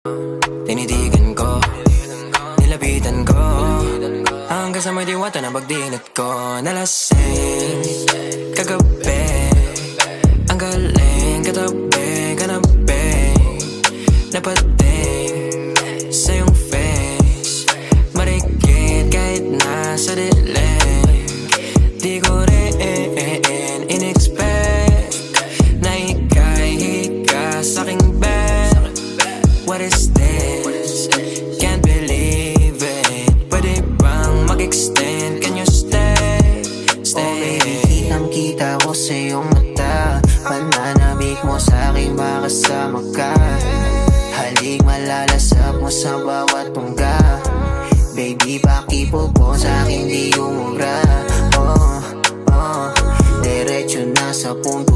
Tinitigan ko, nilapitan ko, hanggang sa may diwata na pagdinat ko. Nalasing kagabi, ang galing katabi, kanabi, napating sa iyong face, marikit kahit nasa dilim. Di ko rin in-expect na ika'y hika sa'king bed. What is this? Can't believe it. Pwede bang mag-extend? Can you stay? Stay. Oh baby, kitang-kita ko sa iyong mata. Pananabik mo sa'king makasama ka. Halik malalasap mo sa bawat tungga. Baby, pakipo po sa'kin di umubra. Oh, diretso na sa punto.